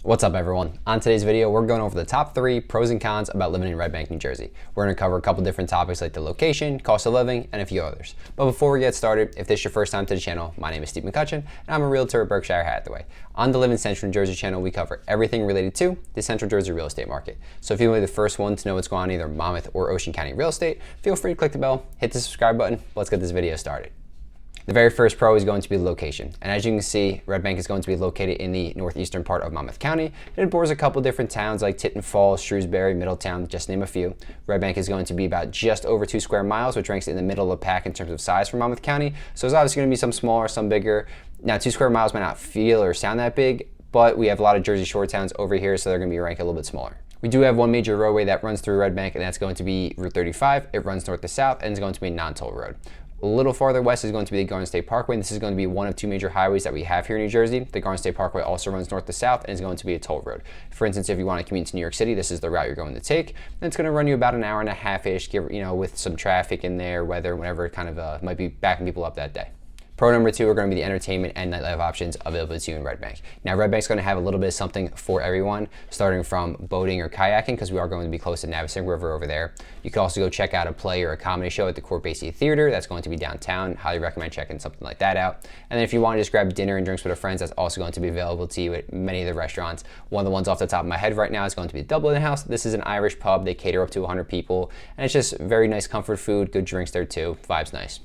What's up everyone? On today's video, we're going over the top 3 pros and cons about living in Red Bank, New Jersey. We're going to cover a couple different topics like the location, cost of living, and a few others. But before we get started, if this is your first time to the channel, my name is Steve McCutcheon, and I'm a realtor at Berkshire Hathaway. On the Live in Central New Jersey channel, we cover everything related to the Central Jersey real estate market. So if you want to be the first one to know what's going on in either Monmouth or Ocean County real estate, feel free to click the bell, hit the subscribe button. Let's get this video started. The very first pro is going to be the location. And as you can see, Red Bank is going to be located in the northeastern part of Monmouth County. It borders a couple different towns like Tinton Falls, Shrewsbury, Middletown, just to name a few. Red Bank is going to be about just over 2 square miles, which ranks in the middle of the pack in terms of size for Monmouth County. So there's obviously going to be some smaller, some bigger. Now 2 square miles might not feel or sound that big, but we have a lot of Jersey Shore towns over here, so they're going to be ranked a little bit smaller. We do have one major roadway that runs through Red Bank, and that's going to be Route 35. It runs north to south, and it's going to be a non-toll road. A little farther west is going to be the Garden State Parkway, and this is going to be one of 2 major highways that we have here in New Jersey. The Garden State Parkway also runs north to south and is going to be a toll road. For instance, if you want to commute to New York City, this is the route you're going to take. And it's going to run you about an hour and a half-ish, with some traffic in there, weather, whatever it kind of might be backing people up that day. Pro number 2 are going to be the entertainment and nightlife options available to you in Red Bank. Now, Red Bank's going to have a little bit of something for everyone, starting from boating or kayaking, because we are going to be close to Navigation River over there. You can also go check out a play or a comedy show at the Court Basie Theater. That's going to be downtown. Highly recommend checking something like that out. And then if you want to just grab dinner and drinks with your friends, that's also going to be available to you at many of the restaurants. One of the ones off the top of my head right now is going to be Dublin House. This is an Irish pub. They cater up to 100 people, and it's just very nice comfort food, good drinks there too. Vibe's nice.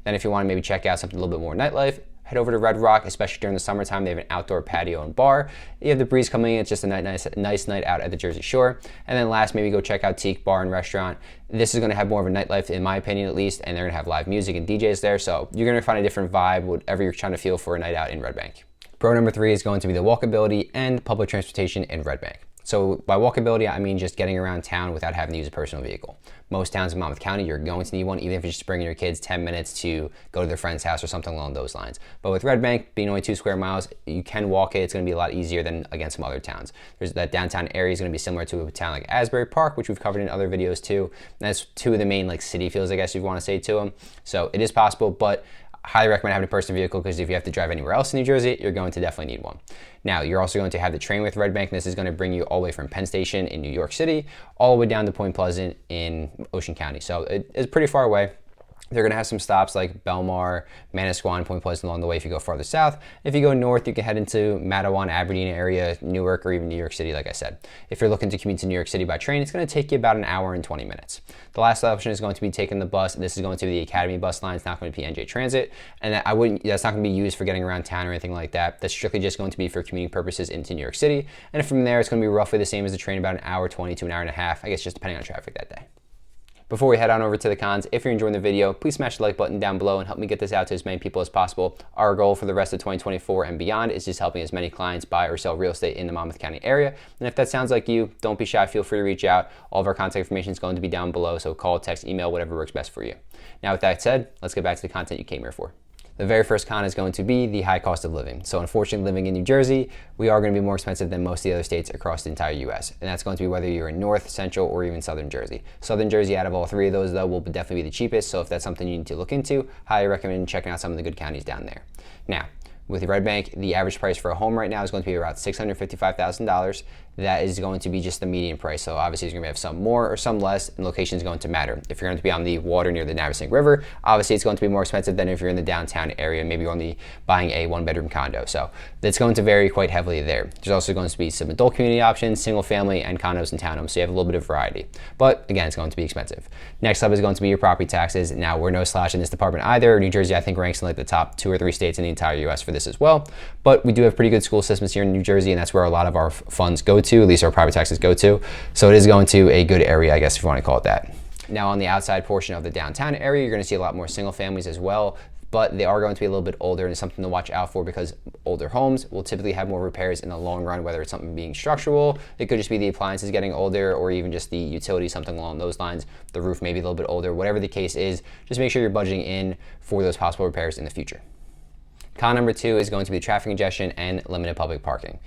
Then if you want to maybe check out something a little bit more nightlife, head over to Red Rock, especially during the summertime. They have an outdoor patio and bar. You have the breeze coming in. It's just a nice night out at the Jersey Shore. And then last, maybe go check out Teak Bar and Restaurant. This is going to have more of a nightlife, in my opinion at least, and they're going to have live music and DJs there. So you're going to find a different vibe, whatever you're trying to feel for a night out in Red Bank. Pro number 3 is going to be the walkability and public transportation in Red Bank. So by walkability, I mean just getting around town without having to use a personal vehicle. Most towns in Monmouth County, you're going to need one, even if it's just bringing your kids 10 minutes to go to their friend's house or something along those lines. But with Red Bank being only 2 square miles, you can walk it. It's going to be a lot easier than against some other towns. There's that downtown area is going to be similar to a town like Asbury Park, which we've covered in other videos too. And that's 2 of the main city feels, I guess you want to say, to them. So it is possible, but highly recommend having a personal vehicle, because if you have to drive anywhere else in New Jersey, you're going to definitely need one. Now, you're also going to have the train with Red Bank, and this is going to bring you all the way from Penn Station in New York City all the way down to Point Pleasant in Ocean County. So it's pretty far away. They're going to have some stops like Belmar, Manasquan, Point Pleasant along the way if you go farther south. If you go north, you can head into Matawan, Aberdeen area, Newark, or even New York City, like I said. If you're looking to commute to New York City by train, it's going to take you about an hour and 20 minutes. The last option is going to be taking the bus. This is going to be the Academy bus line. It's not going to be NJ Transit. And that's not going to be used for getting around town or anything like that. That's strictly just going to be for commuting purposes into New York City. And from there, it's going to be roughly the same as the train, about an hour 20 to an hour and a half, I guess, just depending on traffic that day. Before we head on over to the cons, if you're enjoying the video, please smash the like button down below and help me get this out to as many people as possible. Our goal for the rest of 2024 and beyond is just helping as many clients buy or sell real estate in the Monmouth County area. And if that sounds like you, don't be shy, feel free to reach out. All of our contact information is going to be down below, so call, text, email, whatever works best for you. Now with that said, let's get back to the content you came here for. The very first con is going to be the high cost of living. So unfortunately, living in New Jersey, we are going to be more expensive than most of the other states across the entire US. And that's going to be whether you're in North, Central, or even Southern Jersey. Southern Jersey, out of all 3 of those though, will definitely be the cheapest. So if that's something you need to look into, highly recommend checking out some of the good counties down there. Now, with Red Bank, the average price for a home right now is going to be about $655,000. That is going to be just the median price. So obviously you're going to have some more or some less, and location is going to matter. If you're going to be on the water near the Navigation River, obviously it's going to be more expensive than if you're in the downtown area, maybe you're only buying a 1-bedroom condo. So it's going to vary quite heavily there. There's also going to be some adult community options, single family, and condos and townhomes. So you have a little bit of variety. But again, it's going to be expensive. Next up is going to be your property taxes. Now, we're no slouch in this department either. New Jersey, I think, ranks in the top 2 or 3 states in the entire US for this as well. But we do have pretty good school systems here in New Jersey, and that's where a lot of our funds go to, at least our property taxes go to. So it is going to a good area, I guess, if you want to call it that. Now, on the outside portion of the downtown area, you're going to see a lot more single families as well, but they are going to be a little bit older, and something to watch out for, because older homes will typically have more repairs in the long run, whether it's something being structural, it could just be the appliances getting older, or even just the utilities, something along those lines. The roof may be a little bit older. Whatever the case is, just make sure you're budgeting in for those possible repairs in the future. Con number 2 is going to be traffic congestion and limited public parking.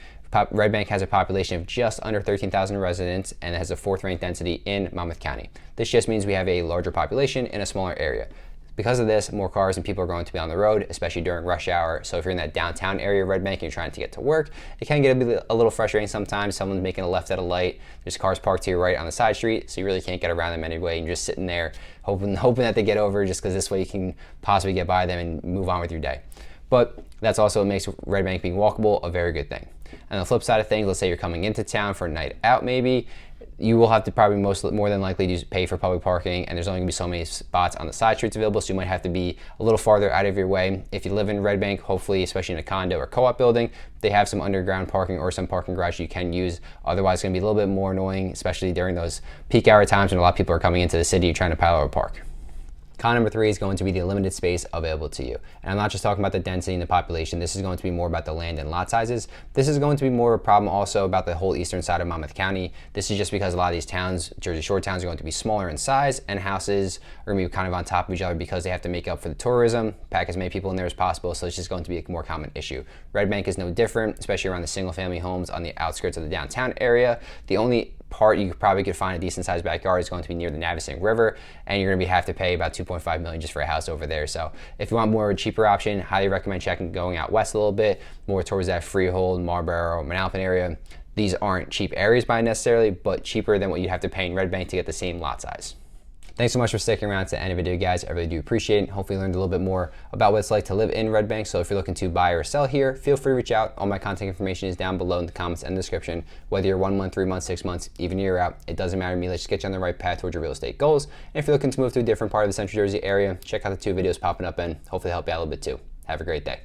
Red Bank has a population of just under 13,000 residents, and it has a 4th ranked density in Monmouth County. This just means we have a larger population in a smaller area. Because of this, more cars and people are going to be on the road, especially during rush hour. So if you're in that downtown area of Red Bank and you're trying to get to work, it can get a little frustrating sometimes. Someone's making a left at a light. There's cars parked to your right on the side street, so you really can't get around them anyway. And you're just sitting there hoping that they get over, just because this way you can possibly get by them and move on with your day. But that's also what makes Red Bank being walkable a very good thing. And the flip side of things, let's say you're coming into town for a night out maybe, you will have to probably more than likely just pay for public parking, and there's only gonna be so many spots on the side streets available, so you might have to be a little farther out of your way. If you live in Red Bank, hopefully, especially in a condo or co-op building, they have some underground parking or some parking garage you can use. Otherwise, it's gonna be a little bit more annoying, especially during those peak hour times when a lot of people are coming into the city trying to pile or park. Con number 3 is going to be the limited space available to you. And I'm not just talking about the density and the population. This is going to be more about the land and lot sizes. This is going to be more of a problem also about the whole eastern side of Monmouth County. This is just because a lot of these towns, Jersey Shore towns, are going to be smaller in size, and houses are going to be kind of on top of each other because they have to make up for the tourism, pack as many people in there as possible. So it's just going to be a more common issue. Red Bank is no different, especially around the single family homes on the outskirts of the downtown area. The only part you probably could find a decent sized backyard is going to be near the Navasink River, and you're going to have to pay about $2.5 million just for a house over there. So if you want more of a cheaper option, highly recommend going out west a little bit, more towards that Freehold, Marlboro, Manalapan area. These aren't cheap areas by necessarily, but cheaper than what you'd have to pay in Red Bank to get the same lot size. Thanks so much for sticking around to the end of the video, guys. I really do appreciate it. Hopefully you learned a little bit more about what it's like to live in Red Bank. So if you're looking to buy or sell here, feel free to reach out. All my contact information is down below in the comments and description. Whether you're 1 month, 3 months, 6 months, even a year out, it doesn't matter to me. Let's just get you on the right path towards your real estate goals. And if you're looking to move to a different part of the Central Jersey area, check out the 2 videos popping up and hopefully help you out a little bit too. Have a great day.